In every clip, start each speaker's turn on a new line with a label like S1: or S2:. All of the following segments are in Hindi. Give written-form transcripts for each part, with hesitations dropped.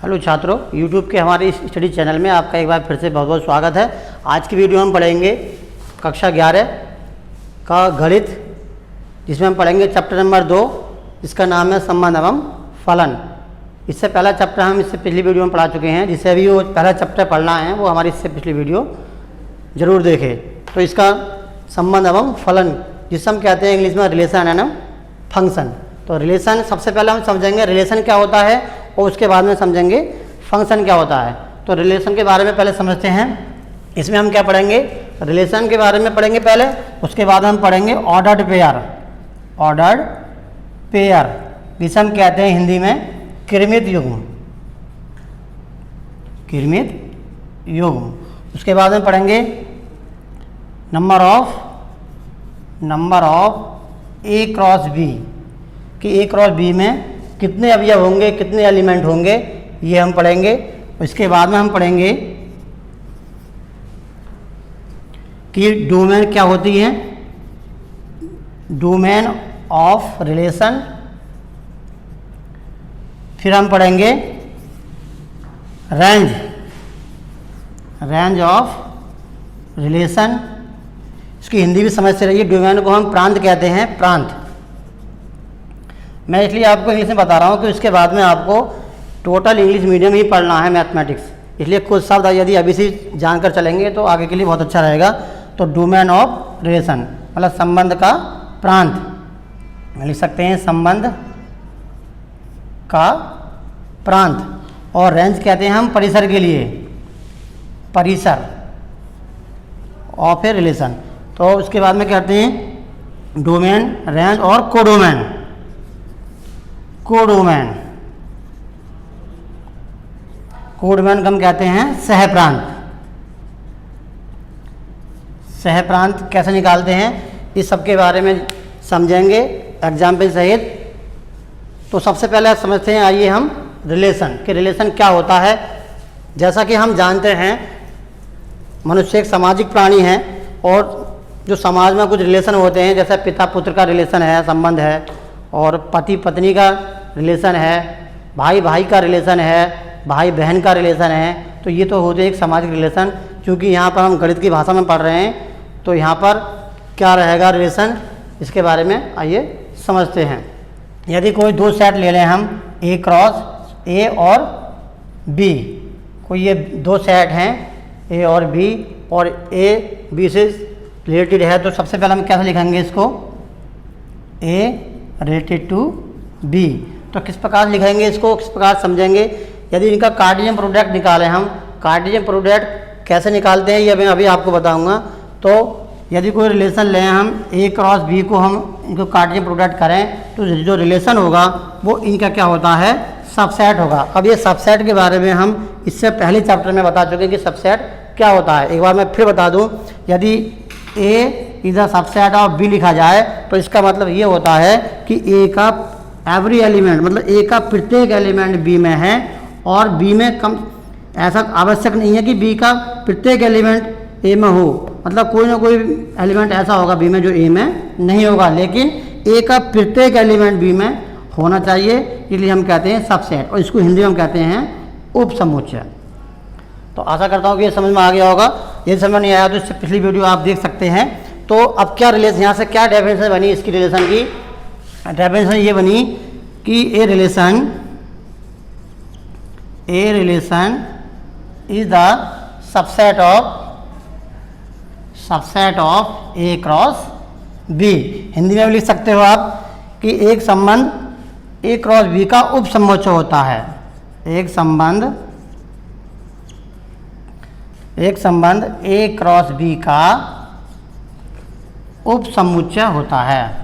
S1: हेलो छात्रों, YouTube के हमारे इस स्टडी चैनल में आपका एक बार फिर से बहुत बहुत स्वागत है। आज की वीडियो हम पढ़ेंगे कक्षा 11 का गणित, जिसमें हम पढ़ेंगे चैप्टर नंबर 2, जिसका नाम है संबंध एवं फलन। इससे पहला चैप्टर हम इससे पिछली वीडियो में पढ़ा चुके हैं। जिसे अभी वो पहला चैप्टर पढ़ना है वो हमारी इससे पिछली वीडियो ज़रूर देखें। तो इसका संबंध एवं फलन, जिसे हम कहते हैं इंग्लिश में रिलेशन एंड फंक्शन। तो रिलेशन सबसे पहले हम समझेंगे रिलेशन क्या होता है और उसके बाद में समझेंगे फंक्शन क्या होता है। तो रिलेशन के बारे में पहले समझते हैं। इसमें हम क्या पढ़ेंगे, रिलेशन के बारे में पढ़ेंगे पहले, उसके बाद हम पढ़ेंगे ऑर्डर्ड पेयर। ऑर्डर्ड पेयर जिसे हम कहते हैं हिंदी में क्रमित युग्म। क्रमित युग्म। उसके बाद में पढ़ेंगे number of A cross B, कि ए क्रॉस बी में कितने अवयव होंगे, कितने एलिमेंट होंगे, ये हम पढ़ेंगे। इसके बाद में हम पढ़ेंगे कि डोमेन क्या होती है, डोमेन ऑफ रिलेशन। फिर हम पढ़ेंगे रेंज ऑफ रिलेशन। इसकी हिंदी भी समझ से रहिए। डोमेन को हम प्रांत कहते हैं, प्रांत। मैं इसलिए आपको इंग्लिश में बता रहा हूँ कि उसके बाद में आपको टोटल इंग्लिश मीडियम ही पढ़ना है, मैथमेटिक्स। इसलिए कुछ शब्द यदि अभी से जानकर चलेंगे तो आगे के लिए बहुत अच्छा रहेगा। तो डोमेन ऑफ रिलेशन मतलब संबंध का प्रांत लिख सकते हैं, संबंध का प्रांत। और रेंज कहते हैं हम परिसर के लिए, परिसर ऑफ ए रिलेशन। तो उसके बाद में कहते हैं डोमेन, रेंज और कोडोमेन। कोडोमेन हम कहते हैं सहप्रांत। सहप्रांत कैसे निकालते हैं, इस सब के बारे में समझेंगे एग्जाम्पल सहित। तो सबसे पहले समझते हैं, आइए हम रिलेशन कि रिलेशन क्या होता है। जैसा कि हम जानते हैं मनुष्य एक सामाजिक प्राणी है, और जो समाज में कुछ रिलेशन होते हैं, जैसे पिता पुत्र का रिलेशन है, संबंध है, और पति पत्नी का रिलेशन है, भाई भाई का रिलेशन है, भाई बहन का रिलेशन है। तो ये तो होते एक सामाजिक रिलेशन। क्योंकि यहाँ पर हम गणित की भाषा में पढ़ रहे हैं, तो यहाँ पर क्या रहेगा रिलेशन, इसके बारे में आइए समझते हैं। यदि कोई दो सेट ले लें हम, ए क्रॉस ए और बी, कोई ये दो सेट हैं ए और बी, और ए बी से रिलेटेड है, तो सबसे पहले हम कैसे लिखेंगे इसको, ए रिलेटेड टू बी। तो किस प्रकार लिखेंगे इसको, किस प्रकार समझेंगे। यदि इनका कार्टेशियन प्रोडक्ट निकालें हम, कार्टेशियन प्रोडक्ट कैसे निकालते हैं ये मैं अभी आपको बताऊंगा। तो यदि कोई रिलेशन लें हम, ए क्रॉस बी को हम इनको कार्टेशियन प्रोडक्ट करें, तो जो रिलेशन होगा वो इनका क्या होता है, सबसेट होगा। अब ये सबसेट के बारे में हम इससे पहले चैप्टर में बता चुके हैं कि सबसेट क्या होता है। एक बार मैं फिर बता दूँ, यदि A is the subset of B लिखा जाए तो इसका मतलब ये होता है कि ए का एवरी एलिमेंट, मतलब ए का प्रत्येक एलिमेंट बी में है, और बी में कम, ऐसा आवश्यक नहीं है कि बी का प्रत्येक एलिमेंट ए में हो। मतलब कोई ना कोई एलिमेंट ऐसा होगा बी में जो ए में नहीं होगा, लेकिन ए का प्रत्येक एलिमेंट बी में होना चाहिए, इसलिए हम कहते हैं सबसेट। और इसको हिंदी में हम कहते हैं उपसमुच्चय। तो आशा करता हूँ कि ये समझ में आ गया होगा। यदि समझ नहीं आया तो इससे पिछली वीडियो आप देख सकते हैं। तो अब क्या रिलेशन, यहाँ से क्या डेफिनेशन बनी इसकी रिलेशन की, डेफिनेशन ये बनी कि A relation is the subset of A cross B. Hindi में भी लिख सकते हो आप कि एक संबंध ए क्रॉस बी का उपसमुच्चय होता है। एक संबंध ए क्रॉस बी का उपसमुच्चय होता है।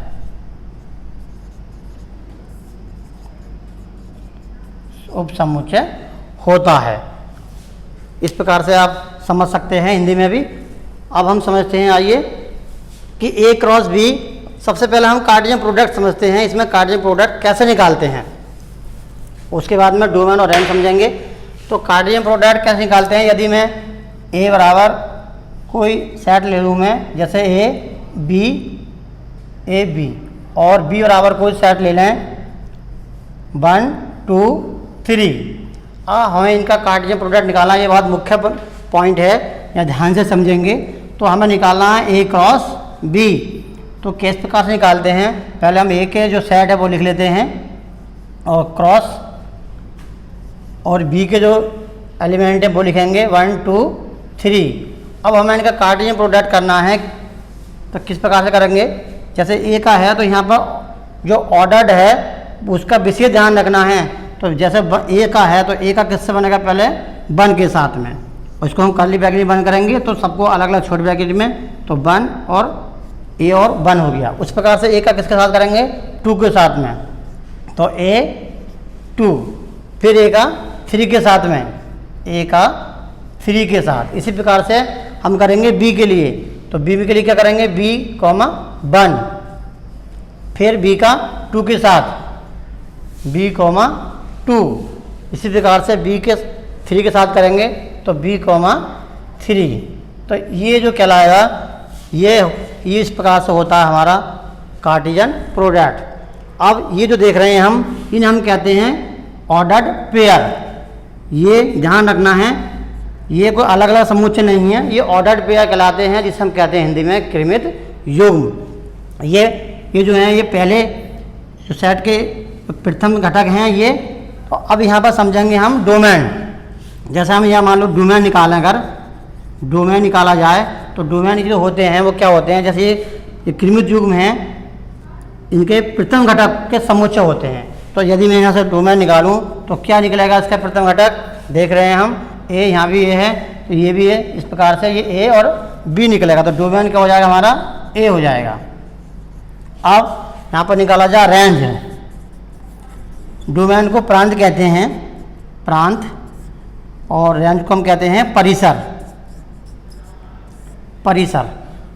S1: उपसमुच्चय होता है। इस प्रकार से आप समझ सकते हैं हिंदी में भी। अब हम समझते हैं, आइए कि ए क्रॉस बी, सबसे पहले हम कार्टेशियन प्रोडक्ट समझते हैं। इसमें कार्टेशियन प्रोडक्ट कैसे निकालते हैं, उसके बाद में डोमेन और रेंज समझेंगे। तो कार्टेशियन प्रोडक्ट कैसे निकालते हैं, यदि मैं ए बराबर कोई सेट ले लूँ मैं, जैसे ए बी और बी बराबर कोई सेट ले लें 1 2 3, हमें इनका कार्टेशियन प्रोडक्ट निकालना, ये बहुत मुख्य पॉइंट है, या ध्यान से समझेंगे। तो हमें निकालना है ए क्रॉस बी। तो किस प्रकार से निकालते हैं, पहले हम ए के जो सेट है वो लिख लेते हैं, और क्रॉस और बी के जो एलिमेंट है वो लिखेंगे 1 2 3। अब हमें इनका कार्टेशियन प्रोडक्ट करना है, तो किस प्रकार से करेंगे, जैसे ए का है तो यहाँ पर जो ऑर्डर्ड है उसका विशेष ध्यान रखना है। तो जैसे ए का है तो ए का किससे बनेगा, पहले 1 के साथ में, उसको हम कर्ली ब्रैकेट में बंद करेंगे तो सबको अलग अलग छोटे ब्रैकेट में, तो 1 और ए और 1 हो गया। उस प्रकार से ए का किसके साथ करेंगे, 2 के साथ में, तो ए 2, फिर ए का 3 के साथ में, ए का 3 के साथ। इसी प्रकार से हम करेंगे बी के लिए, तो बी के लिए क्या करेंगे, बी 1, फिर बी का 2 के साथ, बी 2। इसी प्रकार से बी के 3 के साथ करेंगे तो बी 3। तो ये जो कहलाएगा, ये इस प्रकार से होता है हमारा कार्टेशियन प्रोडक्ट। अब ये जो देख रहे हैं इन्हें हम कहते हैं ऑर्डर्ड पेयर। ये ध्यान रखना है, ये कोई अलग अलग समुच्चय नहीं है, ये ऑर्डर्ड पेयर कहलाते हैं, जिसे हम कहते हैं हिंदी में क्रमित युग्म। ये जो है ये पहले जो सेट के प्रथम घटक हैं ये। तो अब यहाँ पर समझेंगे हम डोमेन। जैसे हम यहाँ मान लो डोमेन निकालें, अगर डोमेन निकाला जाए तो डोमेन जो होते हैं वो क्या होते हैं, जैसे ये क्रमित युग्म हैं, इनके प्रथम घटक के समुच्चय होते हैं। तो यदि मैं यहाँ से डोमेन निकालूं तो क्या निकलेगा, इसका प्रथम घटक देख रहे हैं हम, ए, यहाँ भी ए है तो ये भी है, इस प्रकार से ये ए और बी निकलेगा। तो डोमेन क्या हो जाएगा हमारा, ए हो जाएगा। अब यहाँ पर निकाला जाए रेंज है, डोमेन को प्रांत कहते हैं, प्रांत, और रेंज को हम कहते हैं परिसर।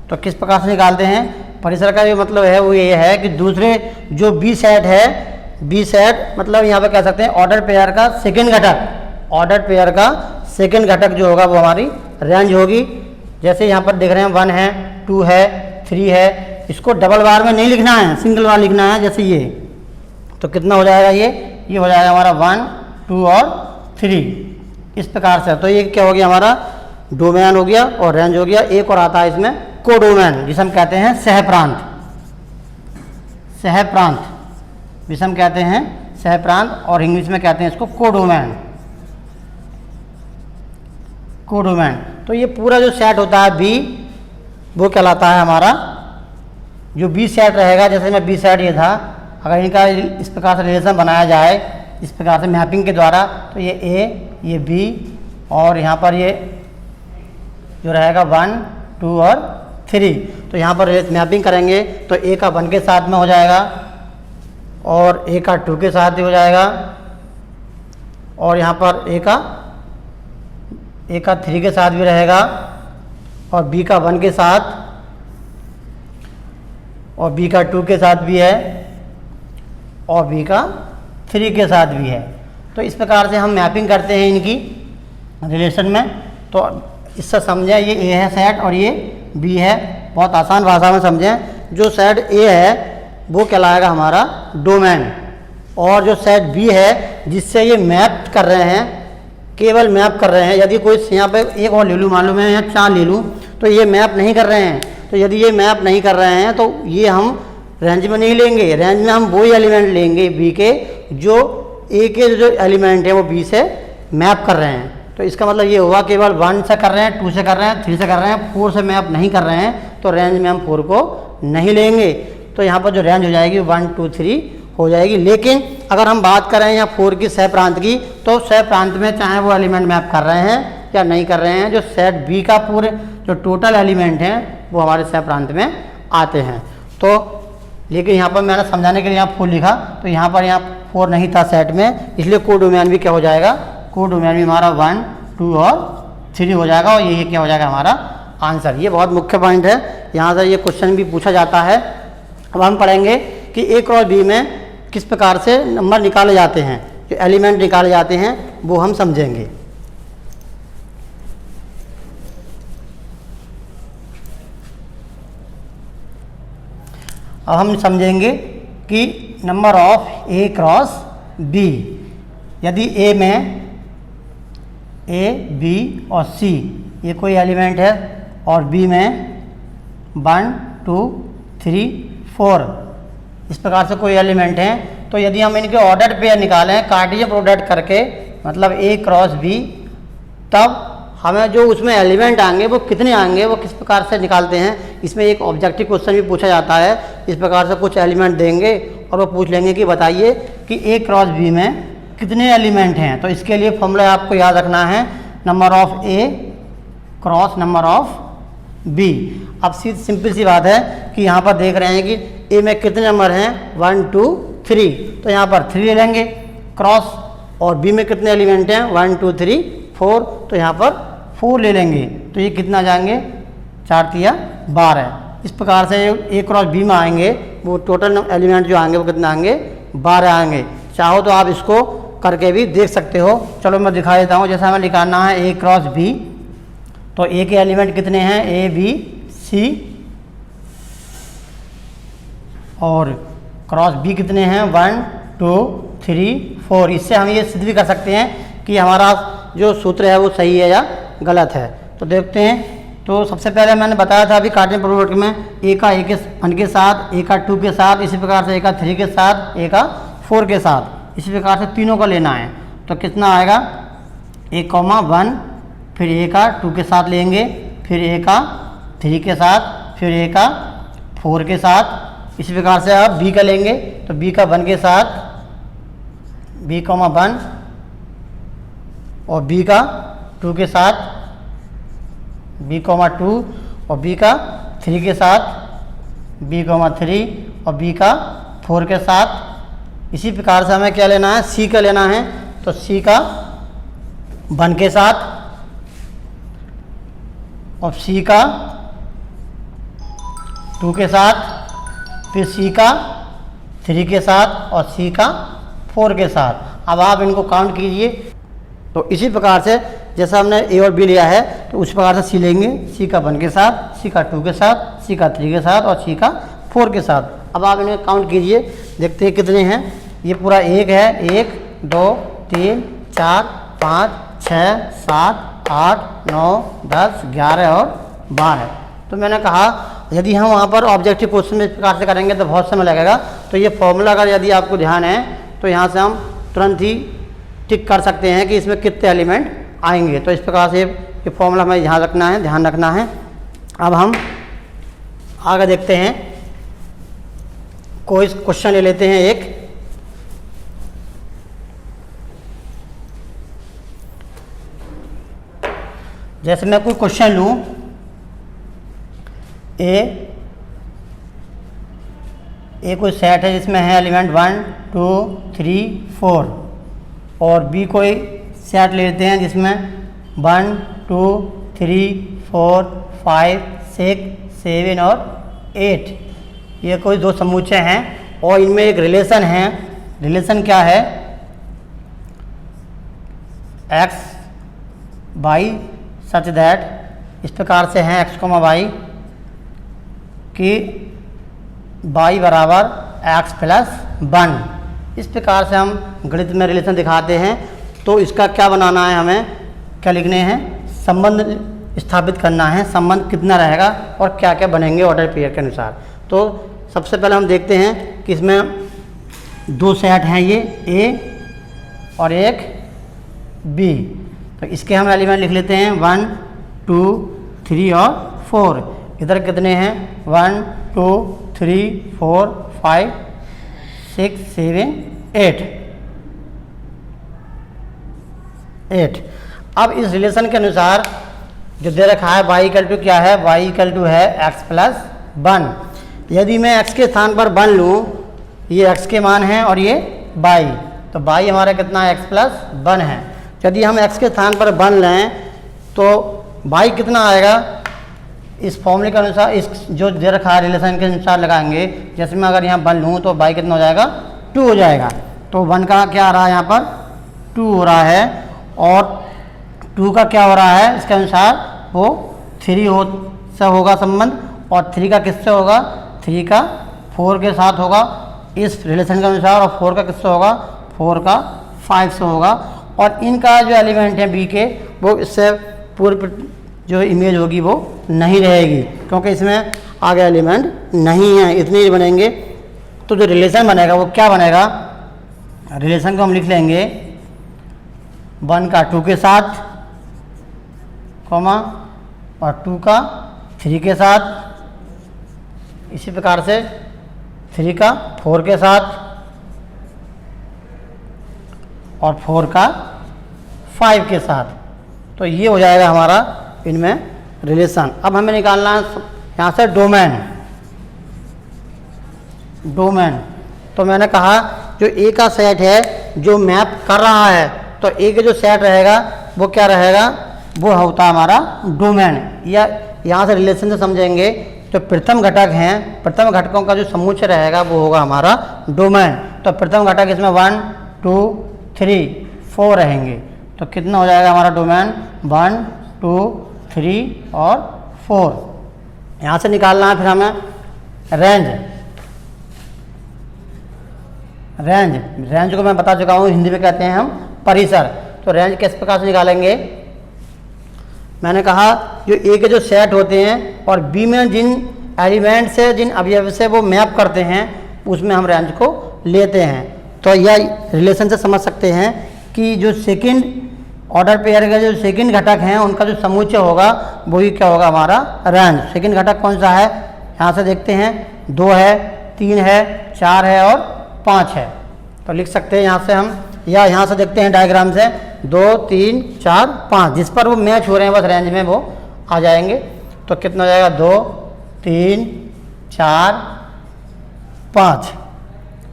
S1: तो किस प्रकार से निकालते हैं, परिसर का जो मतलब है वो ये है कि दूसरे जो बी सेट है, बी सेट मतलब यहाँ पे कह सकते हैं ऑर्डर पेयर का सेकंड घटक, ऑर्डर पेयर का सेकंड घटक जो होगा वो हमारी रेंज होगी। जैसे यहाँ पर देख रहे हैं 1 है, 2 है, 3 है, इसको डबल बार में नहीं लिखना है, सिंगल बार लिखना है। जैसे ये तो कितना हो जाएगा, ये हो जाएगा हमारा 1 2 और 3, इस प्रकार से। तो ये क्या हो गया, हमारा डोमेन हो गया और रेंज हो गया। एक और आता है इसमें कोडोमेन, जिसे हम कहते हैं सहप्रांत, जिसे हम कहते हैं सहप्रांत, और इंग्लिश में कहते हैं इसको कोडोमेन। तो ये पूरा जो सेट होता है बी, वो कहलाता है हमारा जो बी सेट रहेगा। जैसे मैं बी सेट ये था, अगर इनका इस प्रकार से रिलेशन बनाया जाए, इस प्रकार से मैपिंग के द्वारा, तो ये ए, ये बी, और यहाँ पर ये जो रहेगा 1 2 और 3। तो यहाँ पर मैपिंग करेंगे तो ए का 1 के साथ में हो जाएगा, और ए का 2 के साथ भी हो जाएगा, और यहाँ पर ए का 3 के साथ भी रहेगा, और बी का 1 के साथ, और बी का 2 के साथ भी है, और बी का 3 के साथ भी है। तो इस प्रकार से हम मैपिंग करते हैं इनकी रिलेशन में। तो इससे समझें ये ए है सेट और ये बी है, बहुत आसान भाषा में समझें। जो सेट ए है वो कहलाएगा हमारा डोमेन, और जो सेट बी है जिससे ये मैप कर रहे हैं, केवल मैप कर रहे हैं। यदि कोई यहाँ पे एक और ले लूँ, मान लो मैं यहाँ 4 ले लूँ, तो ये मैप नहीं कर रहे हैं। तो यदि ये मैप नहीं कर रहे हैं तो ये हम रेंज में नहीं लेंगे। रेंज में हम वही एलिमेंट लेंगे बी के जो ए के जो एलिमेंट है वो बी से मैप कर रहे हैं। तो इसका मतलब ये हुआ केवल 1 से कर रहे हैं, 2 से कर रहे हैं, 3 से कर रहे हैं, 4 से मैप नहीं कर रहे हैं, तो रेंज में हम 4 को नहीं लेंगे। तो यहाँ पर जो रेंज हो जाएगी 1 2 3 हो जाएगी। लेकिन अगर हम बात करें यहाँ 4 की सह प्रांत की, तो सह प्रांत में चाहे वो एलिमेंट मैप कर रहे हैं या नहीं कर रहे हैं, जो सेट बी का पूरे जो टोटल एलिमेंट हैं वो हमारे सह प्रांत में आते हैं। तो लेकिन यहाँ पर मैंने समझाने के लिए यहाँ 4 लिखा, तो यहाँ पर यहाँ 4 नहीं था सेट में, इसलिए कोडोमेन भी क्या हो जाएगा, कोडोमेन भी हमारा 1 2 और 3 हो जाएगा, और ये क्या हो जाएगा हमारा आंसर। ये बहुत मुख्य पॉइंट है, यहाँ से ये क्वेश्चन भी पूछा जाता है। अब हम पढ़ेंगे कि ए क्रॉस बी में किस प्रकार से नंबर निकाले जाते हैं, जो एलिमेंट निकाले जाते हैं वो हम समझेंगे। अब हम समझेंगे कि number of A cross B, यदि ए में ए बी और सी ये कोई एलिमेंट है और बी में 1 2 3 4 इस प्रकार से कोई एलिमेंट हैं, तो यदि हम इनके ऑर्डर पेयर निकालें कार्टेशियन प्रोडक्ट करके मतलब ए क्रॉस बी, तब हमें जो उसमें एलिमेंट आएंगे वो कितने आएंगे वो किस प्रकार से निकालते हैं। इसमें एक ऑब्जेक्टिव क्वेश्चन भी पूछा जाता है। इस प्रकार से कुछ एलिमेंट देंगे और वो पूछ लेंगे कि बताइए कि ए क्रॉस बी में कितने एलिमेंट हैं। तो इसके लिए फॉर्मूला आपको याद रखना है number of A cross number of B. अब सिंपल सी बात है कि यहाँ पर देख रहे हैं कि ए में कितने नंबर हैं 1 2 3, तो यहाँ पर 3 ले लेंगे क्रॉस, और बी में कितने एलिमेंट हैं 1 2 3 4, तो यहाँ पर 4 ले लेंगे। तो ये कितना जाएंगे 4 तिया 12। इस प्रकार से ए क्रॉस बी में आएंगे वो टोटल एलिमेंट जो आएंगे वो कितने आएंगे 12 आएंगे। चाहो तो आप इसको करके भी देख सकते हो। चलो मैं दिखा देता हूँ। जैसा हमें निकालना है ए क्रॉस बी, तो ए के एलिमेंट कितने हैं ए बी सी, और क्रॉस बी कितने हैं 1 2 3 4। इससे हम ये सिद्ध भी कर सकते हैं कि हमारा जो सूत्र है वो सही है या गलत है। तो देखते हैं। तो सबसे पहले मैंने बताया था अभी कार्टेशियन प्रोडक्ट में ए का ए के 1 के साथ, ए का 2 के साथ, इसी प्रकार से ए का 3 के साथ, ए का 4 के साथ, इसी प्रकार से तीनों का लेना है। तो कितना आएगा ए कॉमा 1, फिर ए का 2 के साथ लेंगे, फिर ए का 3 के साथ, फिर ए का 4 के साथ। इसी प्रकार से आप बी का लेंगे तो बी का 1 के साथ, बी कॉमा 1, और बी का 2 के साथ, बी कॉमा 2, और बी का 3 के साथ, बी कॉमा 3, और बी का 4 के साथ। इसी प्रकार से हमें क्या लेना है सी का लेना है, तो सी का 1 के साथ, और सी का 2 के साथ, फिर सी का 3 के साथ, और सी का 4 के साथ। अब आप इनको काउंट कीजिए। तो इसी प्रकार से जैसा हमने ए और बी लिया है तो उस प्रकार से सी लेंगे, सी का 1 के साथ, सी का 2 के साथ, सी का 3 के साथ, और सी का 4 के साथ। अब आप इन्हें काउंट कीजिए, देखते हैं कितने हैं। ये पूरा 1 है, 1 2 3 4 5 6 7 8 9 10 11 और 12। तो मैंने कहा यदि हम वहाँ पर ऑब्जेक्टिव क्वेश्चन में इस प्रकार से करेंगे तो बहुत समय लगेगा। तो ये फॉर्मूला अगर यदि आपको ध्यान है तो यहाँ से हम तुरंत ही टिक कर सकते हैं कि इसमें कितने एलिमेंट आएंगे। तो इस प्रकार से ये फॉर्मूला हमें ध्यान रखना है। अब हम आगे देखते हैं, कोई क्वेश्चन ले लेते हैं एक। जैसे मैं कोई क्वेश्चन लूँ ए कोई सेट है जिसमें है एलिमेंट 1 2 3 4, और बी कोई सेट लेते हैं जिसमें 1 2 3 4 5 6 7 और 8, ये कोई दो समुच्चय हैं और इनमें एक रिलेशन है। रिलेशन क्या है x y सच दैट, इस प्रकार से हैं x, y कि y बराबर x प्लस 1। इस प्रकार से हम गणित में रिलेशन दिखाते हैं। तो इसका क्या बनाना है, हमें क्या लिखने हैं, संबंध स्थापित करना है। संबंध कितना रहेगा और क्या क्या बनेंगे ऑर्डर पेयर के अनुसार। तो सबसे पहले हम देखते हैं कि इसमें दो सेट हैं, ये ए और एक बी। तो इसके हम एलिमेंट लिख लेते हैं 1 2 3 और 4। इधर कितने हैं 1 2 3 4 5 6 7 8। अब इस रिलेशन के अनुसार जो दे रखा है y इक्वल टू क्या है, y इक्वल टू है x प्लस 1। यदि मैं x के स्थान पर 1 लूँ, ये x के मान हैं और ये y, तो y हमारा कितना है x प्लस 1 है। यदि हम x के स्थान पर 1 लें तो y कितना आएगा, इस फॉर्मूले के अनुसार, इस जो दे रखा है रिलेशन के अनुसार लगाएंगे। जैसे मैं अगर यहाँ 1 लूँ तो y कितना हो जाएगा 2 हो जाएगा। तो 1 का क्या आ रहा है यहाँ पर 2 हो रहा है, और 2 का क्या हो रहा है इसके अनुसार वो 3 से होगा संबंध, और 3 का किससे होगा, 3 का 4 के साथ होगा इस रिलेशन के अनुसार, और 4 का किससे होगा, 4 का 5 से होगा। और इनका जो एलिमेंट है बी के वो इससे पूर्व जो इमेज होगी वो नहीं रहेगी, क्योंकि इसमें आगे एलिमेंट नहीं है, इतने ही बनेंगे। तो जो रिलेशन बनेगा वो क्या बनेगा, रिलेशन को हम लिख लेंगे 1 का 2 के साथ, कॉमा, और 2 का 3 के साथ, इसी प्रकार से 3 का 4 के साथ, और 4 का 5 के साथ। तो ये हो जाएगा हमारा इनमें रिलेशन। अब हमें निकालना है यहाँ से डोमेन। डोमेन तो मैंने कहा जो ए का सेट है जो मैप कर रहा है, तो ए का जो सेट रहेगा वो क्या रहेगा, वो होता है हमारा डोमेन। या यहाँ से रिलेशन से समझेंगे तो प्रथम घटक हैं, प्रथम घटकों का जो समुच्चय रहेगा वो होगा हमारा डोमेन। तो प्रथम घटक इसमें 1 2 3 4 रहेंगे। तो कितना हो जाएगा हमारा डोमेन, 1 2 3 और 4। यहाँ से निकालना है फिर हमें रेंज। रेंज को मैं बता चुका हूँ, हिंदी में कहते हैं हम परिसर। तो रेंज किस प्रकार से निकालेंगे, मैंने कहा जो ए के जो सेट होते हैं और बी में जिन एलिमेंट से, जिन अवयव से वो मैप करते हैं, उसमें हम रेंज को लेते हैं। तो यह रिलेशन से समझ सकते हैं कि जो सेकंड ऑर्डर पेयर के जो सेकंड घटक हैं उनका जो समुच्चय होगा वही क्या होगा हमारा रेंज। सेकंड घटक कौन सा है, यहाँ से देखते हैं 2 है, 3 है, 4 है और 5 है। तो लिख सकते हैं यहाँ से हम, या यहाँ से देखते हैं डायग्राम से 2 3 4 5, जिस पर वो मैच हो रहे हैं बस रेंज में वो आ जाएंगे। तो कितना हो जाएगा 2 3 4 5।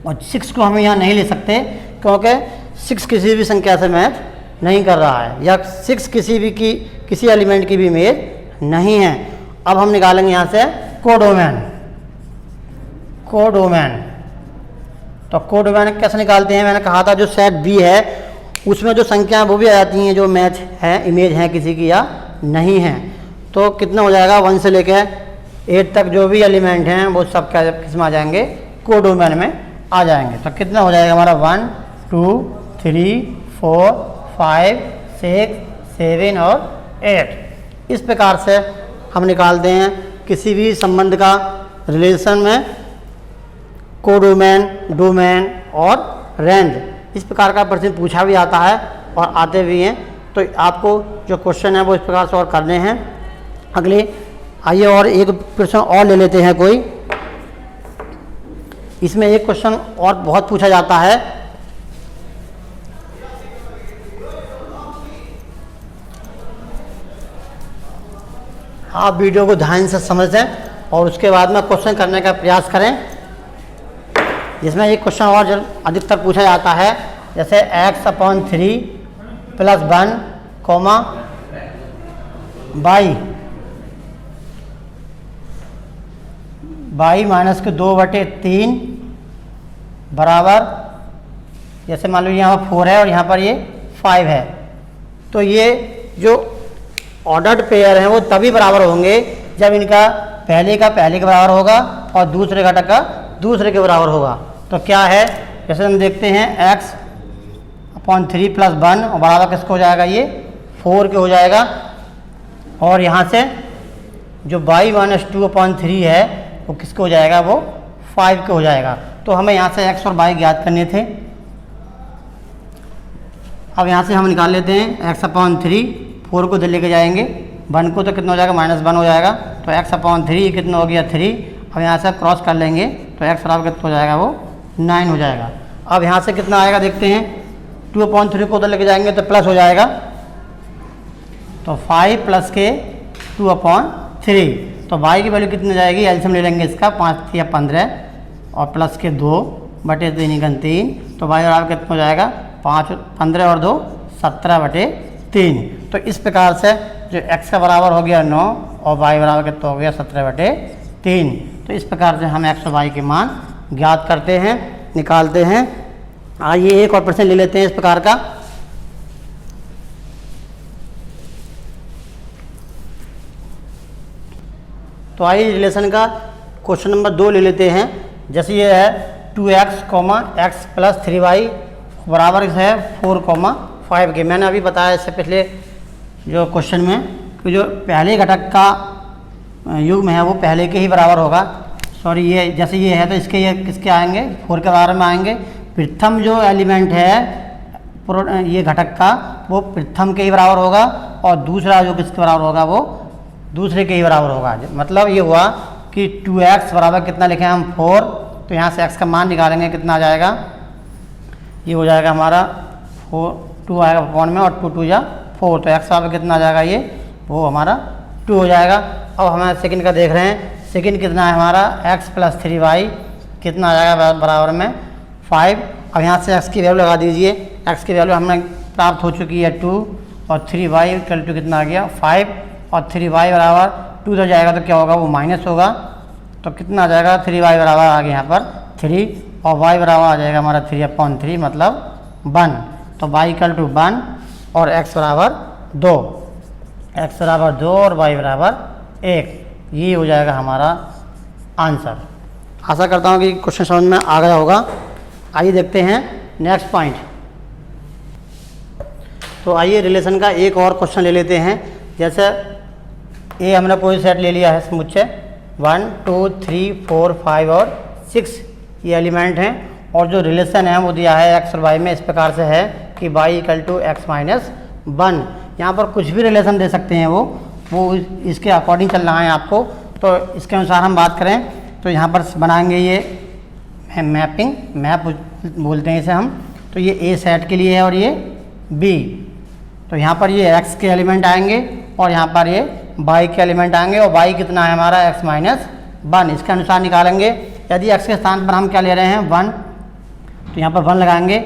S1: और 6 को हम यहाँ नहीं ले सकते क्योंकि 6 किसी भी संख्या से मैच नहीं कर रहा है, या 6 किसी एलिमेंट की भी इमेज नहीं है। अब हम निकालेंगे यहाँ से कोडोमेन। तो कोडोमेन कैसे निकालते हैं, मैंने कहा था जो सेट बी है उसमें जो संख्या वो भी आ जाती हैं जो मैच है, इमेज है किसी की या नहीं है। तो कितना हो जाएगा 1 से लेकर 8 तक जो भी एलिमेंट हैं वो सब क्या किस में आ जाएंगे, कोडोमेन में आ जाएंगे। तो कितना हो जाएगा हमारा 1 2 3 4 5 6 7 और 8। इस प्रकार से हम निकालते हैं किसी भी संबंध का रिलेशन में कोडोमेन, डोमेन और रेंज। इस प्रकार का प्रश्न पूछा भी आता है और आते भी हैं। तो आपको जो क्वेश्चन है वो इस प्रकार से और करने हैं। अगले आइए और एक प्रश्न और ले लेते हैं कोई। इसमें एक क्वेश्चन और बहुत पूछा जाता है, आप वीडियो को ध्यान से समझें और उसके बाद में क्वेश्चन करने का प्रयास करें। जिसमें एक क्वेश्चन और अधिकतर पूछा जाता है, जैसे x/3 + 1, y -2/3 बराबर, जैसे मान लीजिए यहाँ पर 4 है और यहाँ पर ये 5 है। तो ये जो ऑर्डर्ड पेयर हैं वो तभी बराबर होंगे जब इनका पहले का पहले के बराबर होगा और दूसरे घटक का दूसरे के बराबर होगा। तो क्या है, जैसे हम देखते हैं x/3 + 1 और बराबर किसको हो जाएगा, ये 4 के हो जाएगा। और यहाँ से जो y -2/3 है वो किसको हो जाएगा, वो 5 के हो जाएगा। तो हमें यहाँ से x और y ज्ञात करने थे। अब यहाँ से हम निकाल लेते हैं x/3, 4 को इधर लेके जाएंगे, 1 को तो कितना हो जाएगा -1 हो जाएगा। तो x/3 कितना हो गया 3। अब यहाँ से क्रॉस कर लेंगे तो x बराबर कितना हो जाएगा, वो 9 हो जाएगा। अब यहाँ से कितना आएगा देखते हैं, 2/3 को उधर लेके जाएंगे तो प्लस हो जाएगा। तो 5 + के 2/3। तो y की वैल्यू कितनी जाएगी, एलसीएम ले लेंगे इसका, 5 या 15 और प्लस के 2/3। तो y बराबर कितना हो जाएगा, 15 और 2 17/3। तो इस प्रकार से जो x का बराबर हो गया 9 और y बराबर कितना हो गया 17/3। तो इस प्रकार से हम x और y के मान ज्ञात करते हैं, निकालते हैं। आइए एक और प्रश्न ले लेते हैं इस प्रकार का। तो आइए रिलेशन का क्वेश्चन नंबर 2 ले लेते हैं। जैसे ये है 2x, x + 3y बराबर है 4, 5 के। मैंने अभी बताया इससे पिछले जो क्वेश्चन में कि जो पहले घटक का युग्म है वो पहले के ही बराबर होगा। सॉरी, ये जैसे ये है तो इसके ये किसके आएंगे, 4 के बराबर में आएंगे। प्रथम जो एलिमेंट है ये घटक का वो प्रथम के ही बराबर होगा, और दूसरा जो किसके बराबर होगा वो दूसरे के ही बराबर होगा। मतलब ये हुआ कि 2x बराबर कितना लिखे हम 4, तो यहाँ से x का मान निकालेंगे कितना आ जाएगा, ये हो जाएगा हमारा 2 आएगा अपॉन में, और 2 2 या 4, तो x बराबर कितना आ जाएगा, ये वो हमारा 2 हो जाएगा। अब हमारे सेकंड का देख रहे हैं, सेकंड कितना है हमारा x प्लस 3y कितना आ जाएगा बराबर में 5। अब यहाँ से x की वैल्यू लगा दीजिए, x की वैल्यू हमने प्राप्त हो चुकी है 2, और 3y इक्वल टू कितना आ गया 5, और 3y बराबर 2 हो जाएगा तो क्या होगा, वो माइनस होगा, तो कितना आ जाएगा 3y बराबर आ गया यहाँ पर 3, और y बराबर आ जाएगा हमारा 3/3 मतलब 1। तो y इक्वल टू 1 और x बराबर 2, x बराबर 2 और y बराबर 1, ये हो जाएगा हमारा आंसर। आशा करता हूँ कि क्वेश्चन समझ में आ गया होगा। आइए देखते हैं नेक्स्ट पॉइंट। तो आइए रिलेशन का एक और क्वेश्चन ले लेते हैं। जैसे ये हमने कोई सेट ले लिया है समुच्चय 1 2 3 4 5 और 6 ये एलिमेंट हैं, और जो रिलेशन है वो दिया है x और y में इस प्रकार से है कि y equal to x minus 1। यहाँ पर कुछ भी रिलेशन दे सकते हैं, वो इसके अकॉर्डिंग चल रहा है आपको। तो इसके अनुसार हम बात करें तो यहाँ पर बनाएंगे ये मैप बोलते हैं इसे हम। तो ये ए सेट के लिए है और ये बी, तो यहाँ पर ये x के एलिमेंट आएंगे और यहाँ पर ये y के एलिमेंट आएंगे, और y कितना है हमारा x माइनस 1, इसके अनुसार निकालेंगे। यदि x के स्थान पर हम क्या ले रहे हैं 1, तो यहाँ पर 1 लगाएंगे।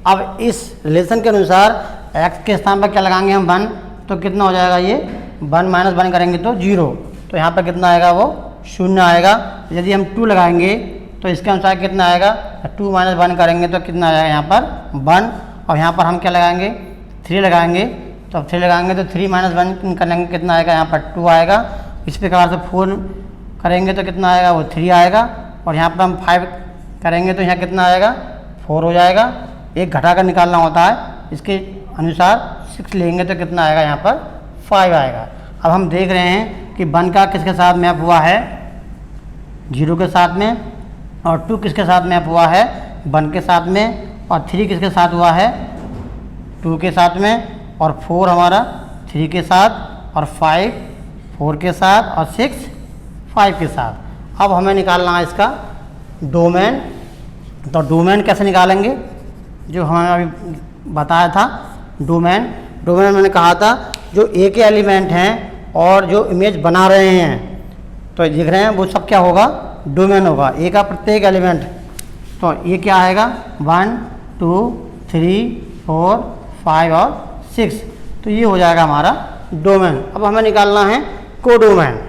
S1: अब इस रिलेशन के अनुसार x के स्थान पर क्या लगाएंगे हम 1, तो कितना हो जाएगा, ये 1 माइनस 1 करेंगे तो 0, तो यहाँ पर कितना आएगा वो 0 आएगा। यदि हम 2 लगाएंगे तो इसके अनुसार कितना आएगा, 2 माइनस 1 करेंगे तो कितना आएगा यहाँ पर 1, और यहाँ पर हम क्या लगाएंगे 3 लगाएंगे, तो 3 लगाएंगे तो 3 माइनस 1 करेंगे कितना आएगा, यहाँ पर 2 आएगा। इस प्रकार से 4 करेंगे तो कितना आएगा, वो 3 आएगा, और यहाँ पर हम 5 करेंगे तो यहाँ कितना आएगा 4 हो जाएगा। एक घटा कर निकालना होता है, इसके अनुसार 6 लेंगे तो कितना आएगा, यहाँ पर 5 आएगा। अब हम देख रहे हैं कि 1 का किसके साथ मैप हुआ है 0 के साथ में, और 2 किसके साथ मैप हुआ है 1 के साथ में, और 3 किसके साथ हुआ है 2 के साथ में, और 4 हमारा 3 के साथ, और 5 4 के साथ, और 6 5 के साथ। अब हमें निकालना है इसका डोमेन। तो डोमेन कैसे निकालेंगे, जो हमने अभी बताया था डोमेन मैंने कहा था जो ए के एलिमेंट हैं और जो इमेज बना रहे हैं, तो दिख रहे हैं वो सब क्या होगा, डोमेन होगा। ए का प्रत्येक एलिमेंट, तो ये क्या आएगा 1 2 3 4 5 और 6, तो ये हो जाएगा हमारा डोमेन। अब हमें निकालना है कोडोमेन।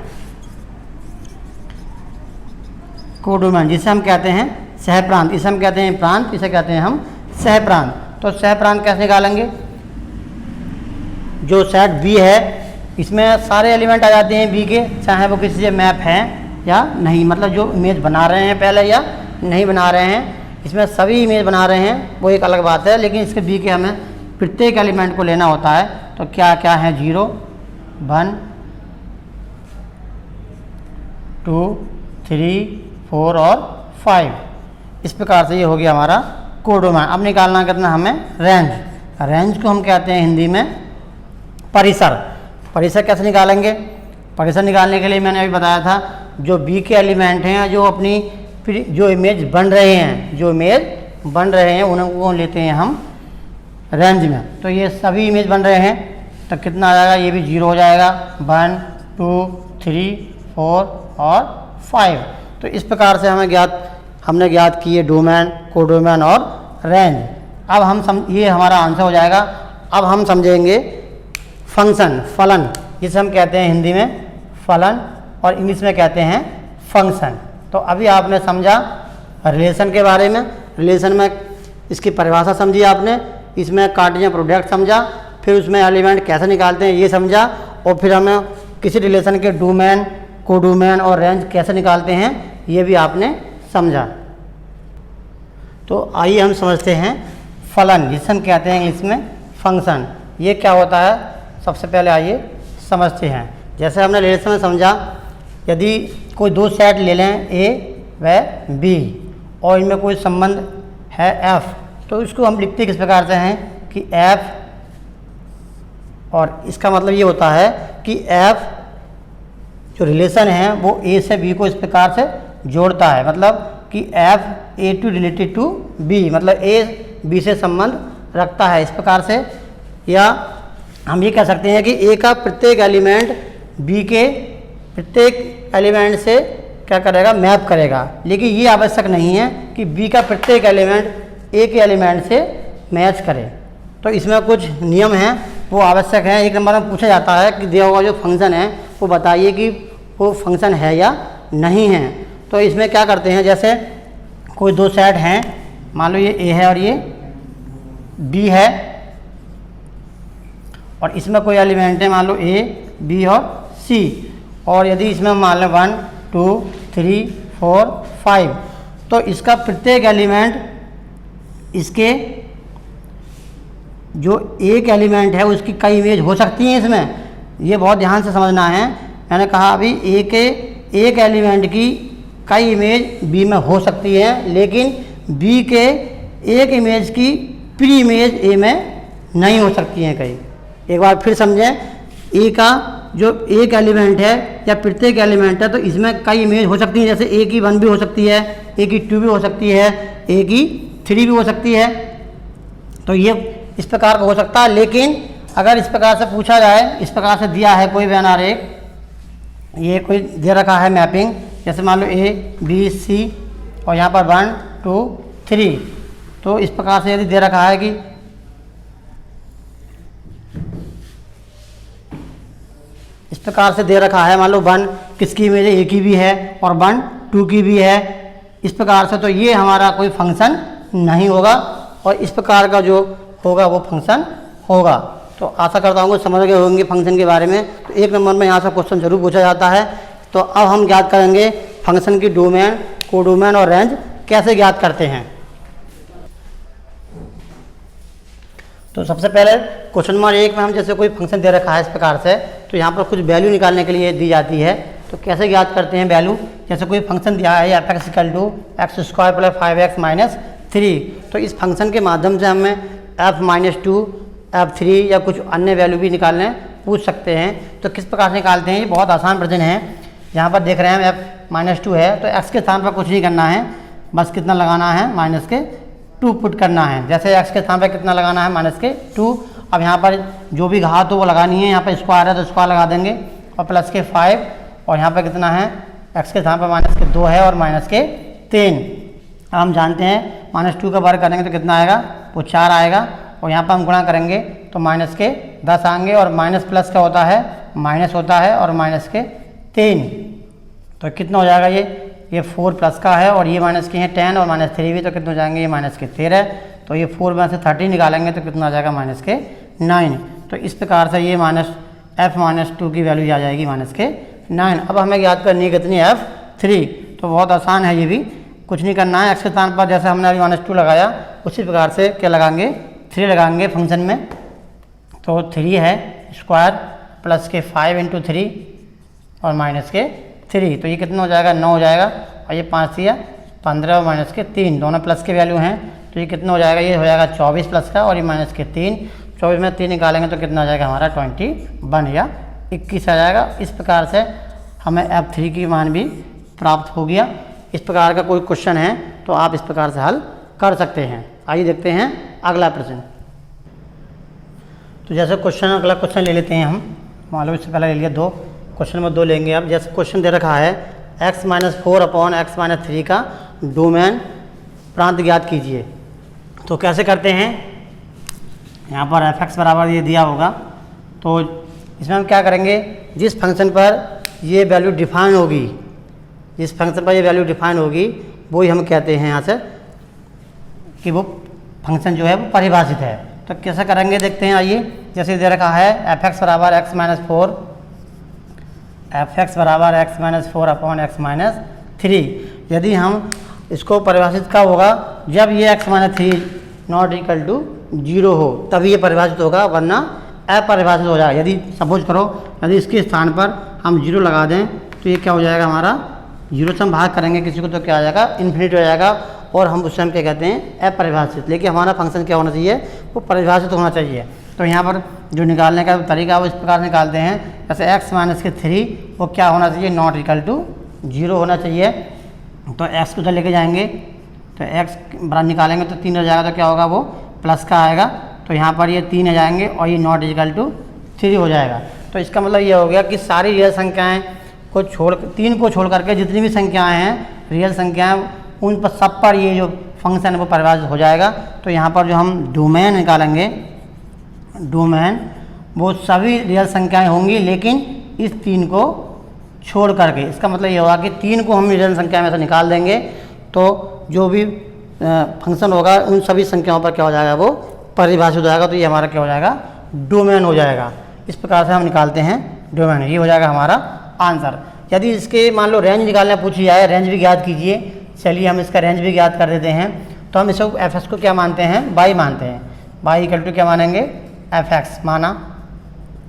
S1: कोडोमेन जिसे हम कहते हैं सह प्रांत, इसे हम कहते हैं प्रांत, इसे कहते हैं हम सह प्रांत। तो सह प्रांत कैसे निकालेंगे, जो सेट बी है इसमें सारे एलिमेंट आ जाते हैं बी के, चाहे वो किसी से मैप हैं या नहीं, मतलब जो इमेज बना रहे हैं पहले या नहीं बना रहे हैं, इसमें सभी इमेज बना रहे हैं वो एक अलग बात है, लेकिन इसके बी के हमें प्रत्येक एलिमेंट को लेना होता है। तो क्या क्या है 0 1 2 3 4 और 5, इस प्रकार से ये हो गया हमारा कोडोमेन। अब निकालना कितना हमें रेंज को हम कहते हैं हिंदी में परिसर। परिसर कैसे निकालेंगे, परिसर निकालने के लिए मैंने अभी बताया था जो बी के एलिमेंट हैं जो अपनी जो इमेज बन रहे हैं उनको लेते हैं हम रेंज में। तो ये सभी इमेज बन रहे हैं तो कितना आ जाएगा, ये भी 0 हो जाएगा 1 2 3 4 और 5। तो इस प्रकार से हमने ज्ञात किए डोमेन, कोडोमेन और रेंज। अब ये हमारा आंसर हो जाएगा। अब हम समझेंगे फंक्शन, फलन, जिसे हम कहते हैं हिंदी में फलन और इंग्लिश में कहते हैं फंक्शन। तो अभी आपने समझा रिलेशन के बारे में, रिलेशन में इसकी परिभाषा समझी आपने, इसमें कार्टेशियन प्रोडक्ट समझा, फिर उसमें एलिमेंट कैसे निकालते हैं ये समझा, और फिर हमें किसी रिलेशन के डोमेन, कोडोमेन और रेंज कैसे निकालते हैं ये भी आपने समझा। तो आइए हम समझते हैं फलन, जिसे हम कहते हैं इंग्लिश में फंक्शन। ये क्या होता है, सबसे पहले आइए समझते हैं। जैसे हमने रिलेशन में समझा, यदि कोई दो सेट ले लें ए व बी और इनमें कोई संबंध है एफ, तो इसको हम लिखते किस प्रकार से हैं कि एफ, और इसका मतलब ये होता है कि एफ जो रिलेशन है वो ए से बी को इस प्रकार से जोड़ता है, मतलब कि f A to related to B, मतलब ए बी से संबंध रखता है इस प्रकार से। या हम ये कह सकते हैं कि ए का प्रत्येक एलिमेंट बी के प्रत्येक एलिमेंट से क्या करेगा, मैप करेगा। लेकिन ये आवश्यक नहीं है कि बी का प्रत्येक एलिमेंट ए के एलिमेंट से मैच करे। तो इसमें कुछ नियम हैं वो आवश्यक हैं। एक नंबर में पूछा जाता है कि दिया हुआ जो फंक्शन है वो बताइए कि वो फंक्शन है या नहीं है। तो इसमें क्या करते हैं, जैसे कोई दो सेट हैं, मान लो ये ए है और ये बी है, और इसमें कोई एलिमेंट है मान लो ए बी और सी, और यदि इसमें मान लो 1 2 3 4 5, तो इसका प्रत्येक एलिमेंट इसके जो एक एलिमेंट है उसकी कई इमेज हो सकती हैं। इसमें ये बहुत ध्यान से समझना है। मैंने कहा अभी ए के एक एलिमेंट की कई इमेज बी में हो सकती है, लेकिन बी के एक इमेज की प्री इमेज ए में नहीं हो सकती हैं कई। एक बार फिर समझें, ए का जो एक एलिमेंट है या प्रत्येक एलिमेंट है तो इसमें कई इमेज हो सकती हैं, जैसे ए की 1 भी हो सकती है, ए की 2 भी हो सकती है, ए की 3 भी हो सकती है। तो ये इस प्रकार का हो सकता है। लेकिन अगर इस प्रकार से पूछा जाए, इस प्रकार से दिया है कोई बैन आरेख, ये कोई दे रखा है मैपिंग, जैसे मान लो ए बी सी और यहाँ पर 1 2 3, तो इस प्रकार से यदि दे रखा है कि इस प्रकार से दे रखा है, मान लो 1 किसकी इमेज है, ए की भी है और 1 2 की भी है, इस प्रकार से, तो ये हमारा कोई फंक्शन नहीं होगा और इस प्रकार का जो होगा वो फंक्शन होगा। तो आशा करता हूँ समझ गए होंगे फंक्शन के बारे में। तो एक नंबर में यहाँ से क्वेश्चन जरूर पूछा जाता है। तो अब हम ज्ञात करेंगे फंक्शन की डोमेन, कोडोमेन और रेंज कैसे ज्ञात करते हैं। तो सबसे पहले क्वेश्चन नंबर 1 में हम जैसे कोई फंक्शन दे रखा है इस प्रकार से, तो यहाँ पर कुछ वैल्यू निकालने के लिए दी जाती है। तो कैसे ज्ञात करते हैं वैल्यू, जैसे कोई फंक्शन दिया है f x equal to x square plus 5x minus 3, तो इस फंक्शन के माध्यम से हमें f-2 f3 या कुछ अन्य वैल्यू भी निकालने पूछ सकते हैं। तो किस प्रकार से निकालते हैं, ये बहुत आसान प्रश्न है। यहाँ पर देख रहे हैं f-2 है, तो x के स्थान पर कुछ नहीं करना है, बस कितना लगाना है, -2 पुट करना है। जैसे x के स्थान पर कितना लगाना है, -2। अब यहाँ पर जो भी घात हो वो लगानी है, यहाँ पर स्क्वायर है तो स्क्वायर लगा देंगे, और +5, और यहाँ पर कितना है, x के स्थान पर -2 है और -3। हम जानते हैं -2 का वर्ग करेंगे तो कितना आएगा, वो 4 आएगा, और यहाँ पर हम गुणा करेंगे तो -10 आएंगे, और माइनस प्लस का होता है माइनस होता है, और -3, तो कितना हो जाएगा, ये 4 प्लस का है और ये माइनस के हैं 10 और -3 भी, तो कितना हो जाएंगे, ये -13। तो ये 4 में से 30 निकालेंगे तो कितना आ जाएगा, -9। तो इस प्रकार से ये f-2 की वैल्यू आ जाएगी -9। अब हमें याद करनी है कितनी, f3। तो बहुत आसान है, ये भी कुछ नहीं करना है। x के स्थान पर जैसे हमने अभी -2 लगाया उसी प्रकार से क्या लगाएंगे, 3 लगाएंगे फंक्शन में। तो 3 है स्क्वायर प्लस के 5 × 3 और -3, तो ये कितना हो जाएगा, 9 हो जाएगा, और ये 5 या 15 और -3 दोनों प्लस के वैल्यू हैं, तो ये कितना हो जाएगा, ये हो जाएगा 24 प्लस का, और ये -3, 24 में 3 निकालेंगे तो कितना आ जाएगा हमारा 21 या 21 आ जाएगा। इस प्रकार से हमें f3 की मान भी प्राप्त हो गया। इस प्रकार का कोई क्वेश्चन है तो आप इस प्रकार से हल कर सकते हैं। आइए देखते हैं अगला प्रश्न। तो जैसे अगला क्वेश्चन ले लेते हैं हम, मान लो इससे पहले ले लिया 2, क्वेश्चन नंबर 2 लेंगे। अब जैसे क्वेश्चन दे रखा है x-4/x-3 का डोमेन प्रांत ज्ञात कीजिए। तो कैसे करते हैं, यहाँ पर f(x) बराबर ये दिया होगा, तो इसमें हम क्या करेंगे, जिस फंक्शन पर ये वैल्यू डिफाइन होगी, जिस फंक्शन पर ये वैल्यू डिफाइन होगी वो ही हम कहते हैं यहाँ से कि वो फंक्शन जो है वो परिभाषित है। तो कैसे करेंगे देखते हैं, आइए। जैसे दे रखा है f(x) बराबर x-4, f(x) बराबर x-4/x-3। यदि हम इसको परिभाषित कब होगा, जब ये x-3 not equal to zero हो तभी ये परिभाषित होगा, वरना अपरिभाषित हो जाएगा। यदि सपोज करो यदि इसके स्थान पर हम जीरो लगा दें तो ये क्या हो जाएगा हमारा, जीरो से हम भाग करेंगे किसी को तो क्या आ जाएगा, इन्फिनिट हो जाएगा, और हम उससे हम क्या कहते हैं, अपरिभाषित। लेकिन हमारा फंक्शन क्या होना चाहिए, वो परिभाषित होना चाहिए। तो यहाँ पर जो निकालने का तरीका वो इस प्रकार निकालते हैं, जैसे x माइनस के 3 वो क्या होना चाहिए, नॉट इक्वल टू जीरो होना चाहिए। तो x को उधर लेके जाएंगे तो x बराबर निकालेंगे तो 3 हो जाएगा, तो क्या होगा, वो प्लस का आएगा। तो यहाँ पर ये 3 आ जाएंगे और ये नॉट इक्वल टू 3 हो जाएगा। तो इसका मतलब ये हो गया कि सारी रियल संख्याएँ को छोड़ 3 को छोड़ करके जितनी भी संख्याएँ हैं रियल संख्याएँ, उन पर सब पर ये जो फंक्शन है वो परिभाषित हो जाएगा। तो यहाँ पर जो हम डोमेन निकालेंगे, डोमेन वो सभी रियल संख्याएं होंगी लेकिन इस 3 को छोड़ करके। इसका मतलब ये होगा कि 3 को हम रियल संख्या में से निकाल देंगे तो जो भी फंक्शन होगा उन सभी संख्याओं पर क्या हो जाएगा, वो परिभाषित हो जाएगा। तो ये हमारा क्या हो जाएगा, डोमेन हो जाएगा। इस प्रकार से हम निकालते हैं डोमेन, ये हो जाएगा हमारा आंसर। यदि इसके मान लो रेंज निकालना पूछी जाए, रेंज भी ज्ञात कीजिए, चलिए हम इसका रेंज भी ज्ञात कर देते हैं। तो हम इसको एफ को क्या मानते हैं, बाई मानते हैं। बाई इक्वल टू क्या मानेंगे, एफ एक्स माना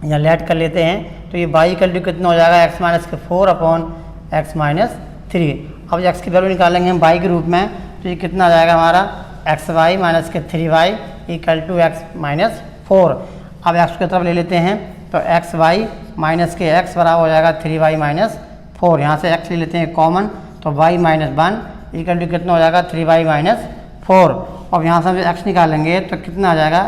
S1: या लेट कर लेते हैं। तो ये बाई इक्वल टू कितना हो जाएगा, एक्स माइनस के 4 अपॉन एक्स माइनस 3। अब एक्स की वैल्यू निकालेंगे हम बाई के रूप में, तो ये कितना आ जाएगा हमारा, एक्स वाई माइनस के 3y equal to x minus 4। अब एक्स की तरफ ले लेते हैं तो एक्स वाई माइनस के एक्स बराबर हो जाएगा 3y माइनस 4। यहाँ से एक्स ले लेते हैं कॉमन, तो y माइनस 1 इक्वल टू कितना हो जाएगा, 3y माइनस 4। अब यहाँ से हम एक्स निकालेंगे तो कितना आ जाएगा,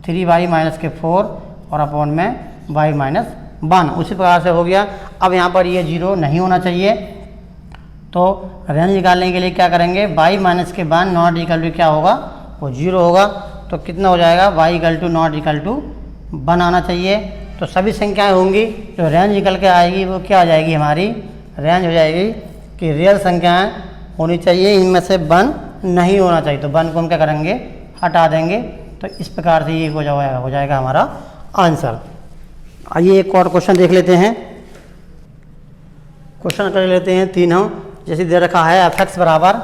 S1: 3y माइनस के 4 और अपॉन में y माइनस 1। उसी प्रकार से हो गया। अब यहाँ पर ये जीरो नहीं होना चाहिए, तो रेंज निकालने के लिए क्या करेंगे, y माइनस के 1 नॉट इक्वल टू क्या होगा, वो जीरो होगा। तो कितना हो जाएगा, y equal to not equal to 1 आना चाहिए। तो सभी संख्याएं होंगी, जो रेंज निकल के आएगी वो क्या हो जाएगी, हमारी रेंज हो जाएगी कि रियल संख्याएं होनी चाहिए, इनमें से 1 नहीं होना चाहिए। तो 1 को हम क्या करेंगे, हटा देंगे। तो इस प्रकार से ये हो जाएगा हमारा आंसर। आइए एक और क्वेश्चन देख लेते हैं। क्वेश्चन कर लेते हैं 3 हम, जैसे दे रखा है एफ एक्स बराबर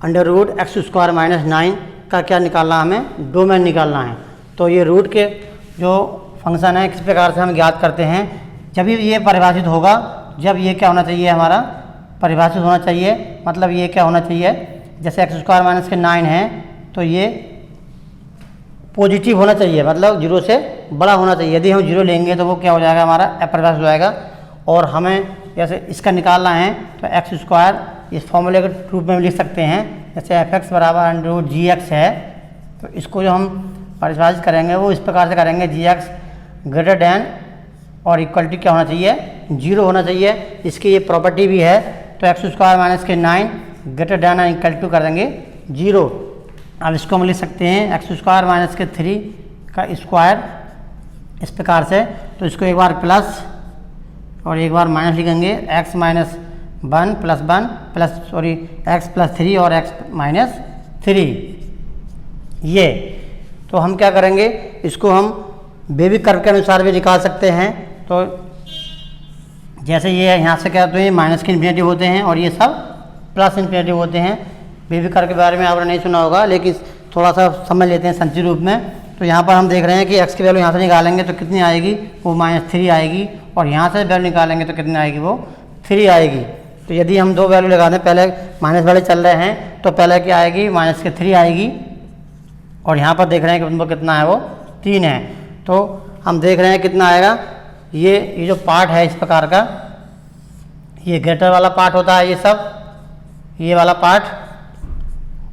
S1: under root x square minus 9 का क्या निकालना, हमें डोमेन निकालना है। तो ये रूट के जो फंक्शन है किस प्रकार से हम ज्ञात करते हैं, जब ये परिभाषित होगा, जब ये क्या होना चाहिए, हमारा परिभाषित होना चाहिए। मतलब ये क्या होना चाहिए, जैसे एक्स स्क्वायर माइनस के 9 है तो ये पॉजिटिव होना चाहिए, मतलब जीरो से बड़ा होना चाहिए। यदि हम जीरो लेंगे तो वो क्या हो जाएगा, हमारा अपरिभाषित हो जाएगा। और हमें जैसे इसका निकालना है तो एक्स स्क्वायर इस फॉर्मूले के रूप में लिख सकते हैं, जैसे एफ एक्स बराबर अंडर रूट जी एक्स है। तो इसको जो हम परिभाषित करेंगे वो इस प्रकार से करेंगे, जी एक्स ग्रेटर दैन और इक्वल टू क्या होना चाहिए, जीरो होना चाहिए। इसकी ये प्रॉपर्टी भी है। तो एक्स स्क्वायर माइनस के 9 ग्रेटर दैन और इक्वल टू कर देंगे जीरो। अब इसको हम लिख सकते हैं एक्स स्क्वायर माइनस के 3 का स्क्वायर इस प्रकार से। तो इसको एक बार प्लस और एक बार माइनस लिखेंगे, x minus 1 plus 1 plus sorry x plus 3 और एक्स माइनस 3। ये तो हम क्या करेंगे, इसको हम बेबी कर्व के अनुसार भी निकाल सकते हैं। तो जैसे ये यहाँ से क्या होते हैं, माइनस के इन्फिनिटी होते हैं और ये सब प्लस इन्फिनिटी होते हैं। बेबी कर्व के बारे में आपने नहीं सुना होगा, लेकिन थोड़ा सा समझ लेते हैं संक्षिप्त रूप में। तो यहाँ पर हम देख रहे हैं कि x की वैल्यू यहाँ से निकालेंगे तो कितनी आएगी, वो -3 आएगी, और यहाँ से वैल्यू निकालेंगे तो कितनी आएगी, वो 3 आएगी। तो यदि हम दो वैल्यू लगा दें, पहले माइनस वाले चल रहे हैं तो पहले क्या आएगी, माइनस के 3 आएगी, और यहाँ पर देख रहे हैं कि उनको कितना है, वो 3 है। तो हम देख रहे हैं कितना आएगा, ये जो पार्ट है इस प्रकार का, ये ग्रेटर वाला पार्ट होता है, ये सब ये वाला पार्ट,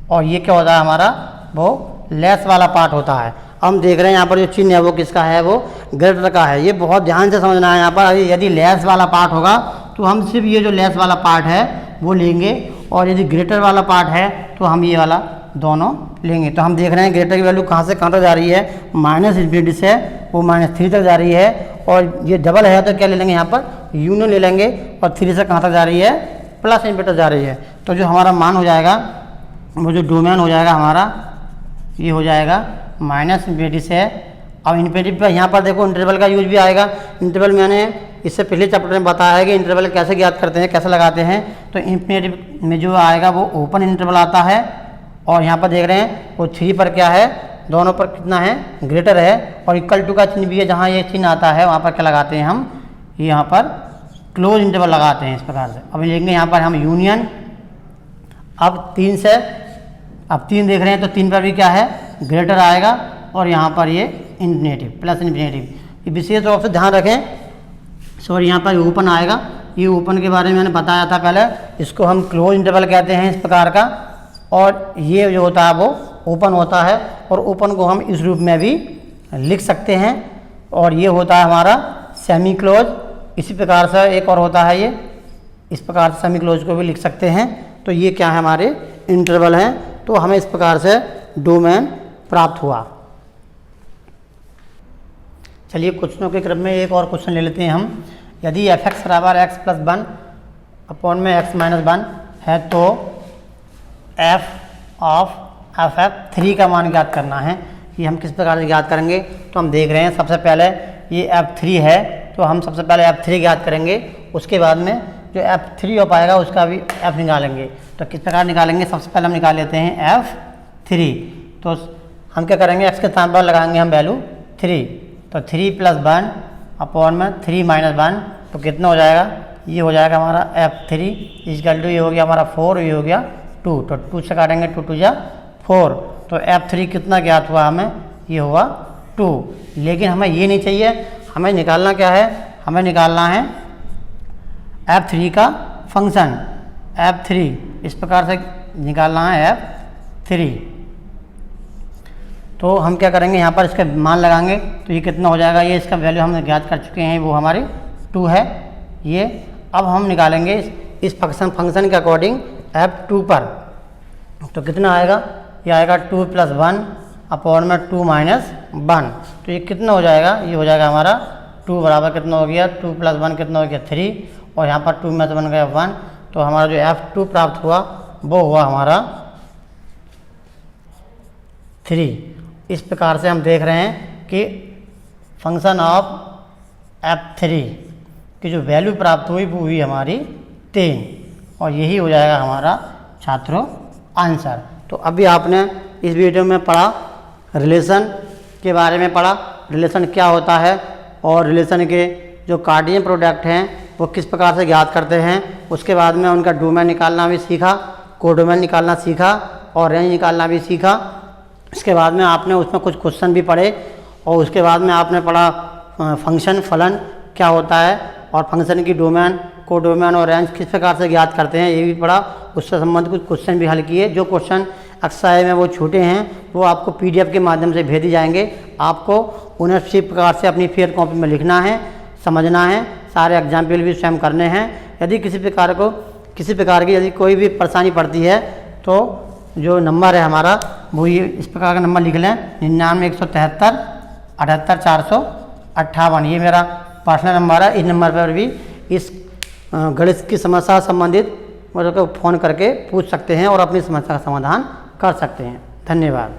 S1: और ये क्या होता है हमारा, वो लेस वाला पार्ट होता है। हम देख रहे हैं यहाँ पर जो चिन्ह है वो किसका है, वो ग्रेटर का है। ये बहुत ध्यान से समझना है यहाँ पर। यदि लेस वाला पार्ट होगा तो हम सिर्फ ये जो लेस वाला पार्ट है वो लेंगे, और यदि ग्रेटर वाला पार्ट है तो हम ये वाला दोनों लेंगे। तो हम देख रहे हैं ग्रेटर की वैल्यू कहाँ से कहाँ तक जा रही है, -∞ से वो -3 तक जा रही है, और ये डबल है तो क्या ले लेंगे, यहाँ पर यूनियन ले लेंगे, और 3 से कहाँ तक जा रही है, +∞ तक जा रही है। तो जो हमारा मान हो जाएगा, वो जो डोमेन हो जाएगा हमारा, ये हो जाएगा -∞ से। अब इन्फिनिटी पर यहाँ पर देखो इंटरवल का यूज भी आएगा। इंटरवल मैंने इससे पहले चैप्टर में बताया है कि इंटरवल कैसे ज्ञात करते हैं, कैसे लगाते हैं। तो इन्फिनिटी में जो आएगा वो ओपन इंटरवल आता है, और यहाँ पर देख रहे हैं वो 3 पर क्या है, दोनों पर कितना है, ग्रेटर है, और इक्वल टू का चिन्ह भी है, जहाँ ये चिन्ह आता है वहाँ पर क्या लगाते हैं हम, यहाँ पर क्लोज इंटरवल लगाते हैं इस प्रकार से। अब लिखेंगे यहाँ पर हम यूनियन, अब 3 से, अब 3 देख रहे हैं तो 3 पर भी क्या है, ग्रेटर आएगा, और यहाँ पर ये इन्फिनेटिव, प्लस इन्फिनेटिव। ये विशेष रूप से ध्यान रखें, सॉरी यहाँ पर ओपन आएगा, ये ओपन के बारे में मैंने बताया था पहले, इसको हम क्लोज इंटरवल कहते हैं इस प्रकार का, और ये जो होता है वो ओपन होता है, और ओपन को हम इस रूप में भी लिख सकते हैं, और ये होता है हमारा सेमी क्लोज। इसी प्रकार से एक और होता है ये, इस प्रकार से सेमी क्लोज को भी लिख सकते हैं। तो ये क्या है, हमारे इंटरवल हैं। तो हमें इस प्रकार से डोमेन प्राप्त हुआ। चलिए क्वेश्चनों के क्रम में एक और क्वेश्चन ले लेते हैं हम। यदि एफ एक्स बराबर एक्स प्लस 1 अपॉन में एक्स माइनस 1 है तो एफ ऑफ एफ एफ 3 का मान ज्ञात करना है। ये हम किस प्रकार से ज्ञात करेंगे, तो हम देख रहे हैं सबसे पहले ये F3 है, तो हम सबसे पहले F3 ज्ञात करेंगे, उसके बाद में जो F3 हो पाएगा उसका भी F निकालेंगे। तो किस प्रकार निकालेंगे, सबसे पहले हम निकाल लेते हैं F3। तो हम क्या करेंगे, x के स्थान पर लगाएंगे हम वैल्यू 3, तो 3 + 1 अपॉन में 3 - 1, तो कितना हो जाएगा, ये हो जाएगा हमारा F3 इक्वल टू, ये हो गया हमारा 4, ये हो गया 2, तो 2 से काटेंगे 2 × 2 = 4, तो F3 कितना ज्ञात हुआ हमें, ये हुआ 2। लेकिन हमें ये नहीं चाहिए, हमें निकालना क्या है, हमें निकालना है F3 का फंक्शन, F3 इस प्रकार से निकालना है F3। तो हम क्या करेंगे, यहाँ पर इसका मान लगाएंगे, तो ये कितना हो जाएगा, ये इसका वैल्यू हम ज्ञात कर चुके हैं, वो हमारे 2 है ये। अब हम निकालेंगे इस फंक्शन के अकॉर्डिंग F2 पर, तो कितना आएगा, ये आएगा 2 + 1 अपॉन में 2 - 1, तो ये कितना हो जाएगा, ये हो जाएगा हमारा 2 बराबर कितना हो गया, 2 + 1 कितना हो गया 3, और यहाँ पर 2 में से बन गया 1, तो हमारा जो F2 प्राप्त हुआ वो हुआ हमारा 3। इस प्रकार से हम देख रहे हैं कि फंक्शन ऑफ F3 की जो वैल्यू प्राप्त हुई वो हुई हमारी 3, और यही हो जाएगा हमारा छात्रों आंसर। तो अभी आपने इस वीडियो में पढ़ा, रिलेशन के बारे में पढ़ा, रिलेशन क्या होता है, और रिलेशन के जो कार्टेशियन प्रोडक्ट हैं वो किस प्रकार से ज्ञात करते हैं। उसके बाद में उनका डोमेन निकालना भी सीखा, कोडोमेन निकालना सीखा, और रेंज निकालना भी सीखा। इसके बाद में आपने उसमें कुछ क्वेश्चन भी पढ़े, और उसके बाद में आपने पढ़ा फंक्शन फलन क्या होता है, और फंक्शन की डोमेन, कोडोमेन और रेंज किस प्रकार से ज्ञात करते हैं ये भी पढ़ा। उससे संबंधित कुछ क्वेश्चन भी हल किए। जो क्वेश्चन एक्सरसाइज में वो छोटे हैं वो आपको PDF के माध्यम से भेजे जाएंगे। आपको उन्हें इसी प्रकार से अपनी फेयर कॉपी में लिखना है, समझना है, सारे एग्जाम्पल भी स्वयं करने हैं। यदि किसी प्रकार की यदि कोई भी परेशानी पड़ती है तो जो नंबर है हमारा वो ये इस प्रकार का नंबर लिख लें, 99 173 78 458, ये मेरा पर्सनल नंबर है। इस नंबर पर भी इस गणित की समस्या संबंधित मुझे फ़ोन करके पूछ सकते हैं और अपनी समस्या का समाधान कर सकते हैं। धन्यवाद।